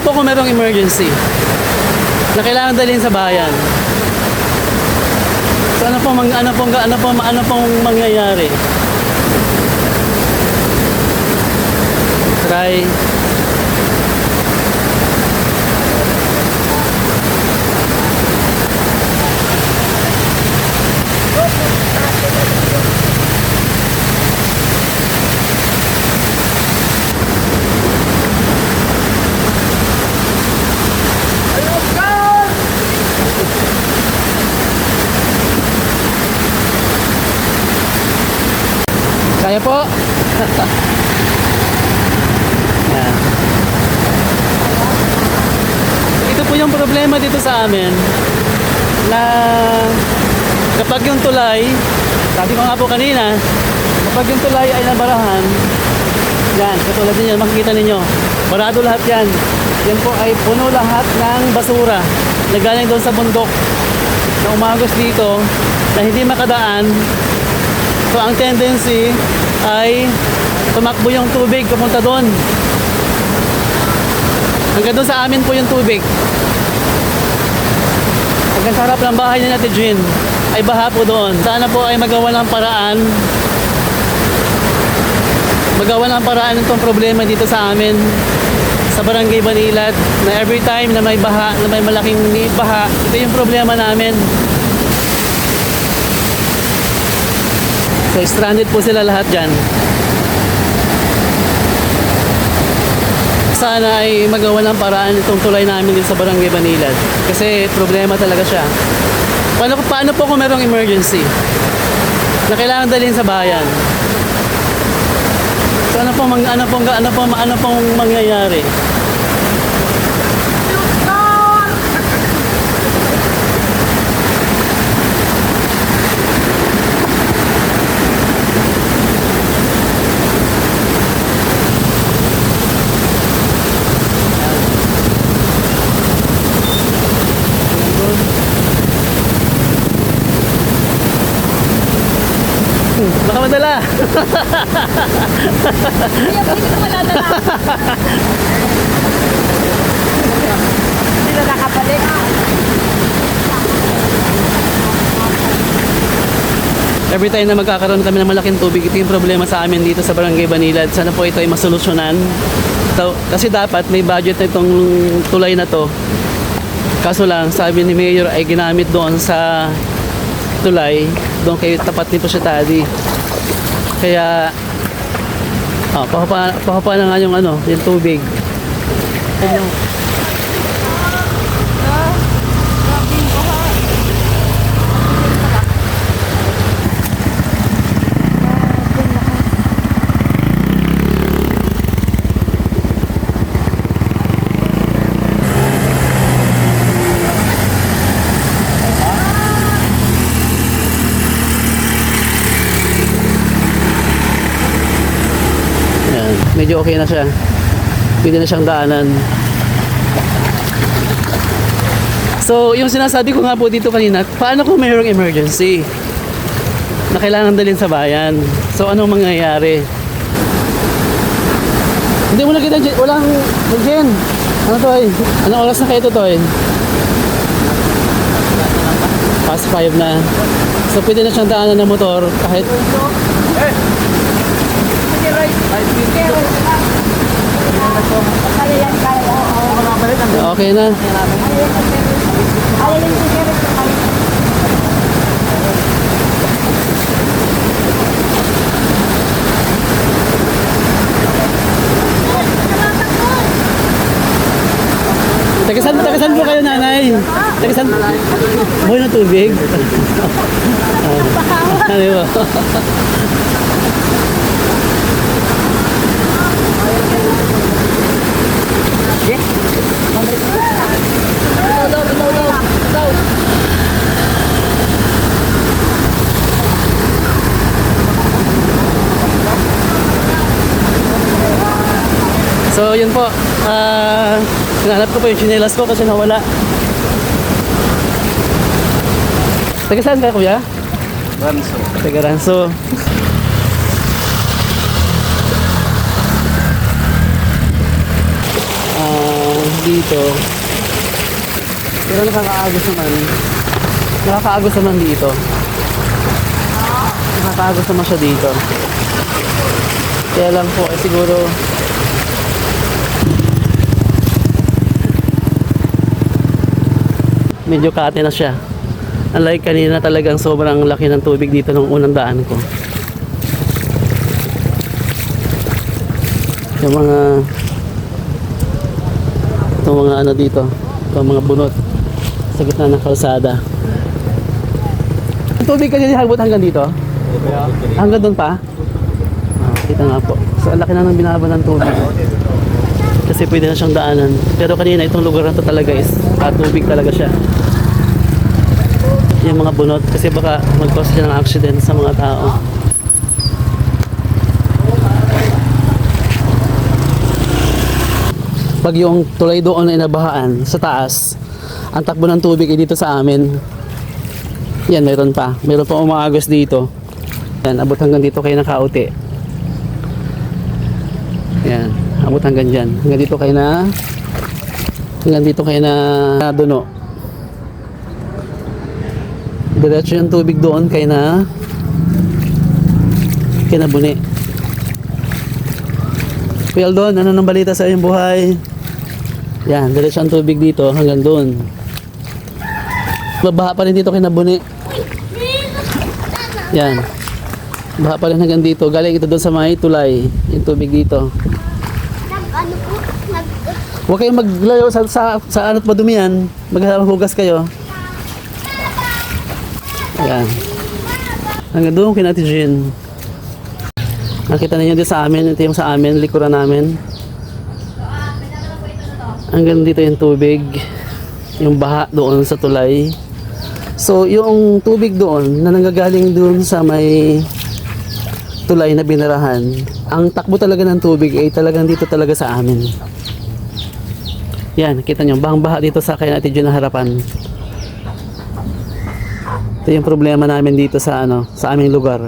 po kung merong emergency na kailangan dalhin sa bayan? So ano pong mangyayari? Try. Kaya po. Yan. Ito po yung problema dito sa amin na kapag yung tulay, sabi ko nga po kanina, kapag yung tulay ay nabarahan, yan, katulad ninyo, makikita ninyo, barado lahat yan. Yan po ay puno lahat ng basura na galing doon sa bundok na umagos dito na hindi makadaan. So ang tendency ay tumakbo yung tubig papunta doon. Hanggang doon sa amin po yung tubig. Hanggang sa harap ng bahay ni Ate Jean ay baha po doon. Sana po ay magawa ng paraan. Magawa ng paraan itong problema dito sa amin sa Barangay Banilad na every time na may baha, na may malaking baha, ito yung problema namin. So stranded po sila lahat dyan. Sana ay magawa ng paraan itong tulay namin dito sa Barangay Banilad. Kasi problema talaga siya. Paano po kung merong emergency na kailangan dalhin sa bayan? So ano pong mangyayari? Baka madala. Kaya pwede ko maladala. Hindi na nakabalik. Every time na magkakaroon kami ng malaking tubig, ito yung problema sa amin dito sa Barangay Banilad. Sana po ito ay masolusyonan. So, kasi dapat may budget na itong tulay na to. Kaso lang, sabi ni Mayor ay ginamit doon sa tulay, doon kayo tapat ni Pusyatadi. Kaya pakapa na nga yung yung tubig. Medyo okay na siya. Pwede na siyang daanan. So, yung sinasabi ko nga po dito kanina, paano kung mayroong emergency na kailangan dalhin sa bayan? So, anong mangyayari? Hindi mo na kita, walang, Jen. Ano to eh? Anong oras na kayo to eh? Past 5 na. So, pwede na siyang daanan ng motor kahit... Okay na. Tagasan po kayo, nanay. Tagasan. Buhay na tubig. Ano ba? So yun po, hinahanap ko po yung chinelas ko kasi nawala. Taga saan ka, kuya? Ranso. Taga Ranso. dito. Pero nakakaagos naman. Nakakaagos naman dito. Nakakaagos naman siya dito. Kaya lang po, siguro medyo kate na siya. Unlike kanina, talagang sobrang laki ng tubig dito nung unang daan ko. Yung mga itong mga ano dito, itong mga bunot sa gitna ng kalsada. Ang tubig kasi habot hanggang dito? Hanggang doon pa? Kita nga po. So, ang laki na ng binaba ng tubig. Kasi pwede na siyang daanan. Pero kanina, itong lugar na to talaga is tubig talaga siya. Yung mga bunot. Kasi baka mag-cause siya ng accident sa mga tao. Pag yung tulay doon na inabahaan sa taas, ang takbo ng tubig ay dito sa amin. Yan, meron pa. Meron pa umaagos dito. Yan, abot hanggang dito kayo nakauti. Yan, abot hanggang dyan. Hanggang dito kayo na duno. Diretso yung tubig doon kayo na buni. Kuya Aldon, ano nang balita sa iyong buhay? Yan, diretso ang tubig dito hanggang doon. Babaha pa rin dito kayo na buni. Yan. Baha pa rin hanggang dito. Galing ito doon sa may tulay. Yung tubig dito. Huwag kayong maglayo sa anot madumihan. Maghugas kayo. Ayan. Hanggang doon kay Ate Jean. Nakita ninyo dito sa amin. Ito yung sa amin. Likuran namin. Hanggang dito yung tubig. Yung baha doon sa tulay. So, yung tubig doon na nanggagaling doon sa may tulay na binarahan, ang takbo talaga ng tubig ay talagang dito talaga sa amin. Yan, kita nyo, bahang-baha dito sa kay Ate Jun na harapan. Ito yung problema namin dito sa sa aming lugar.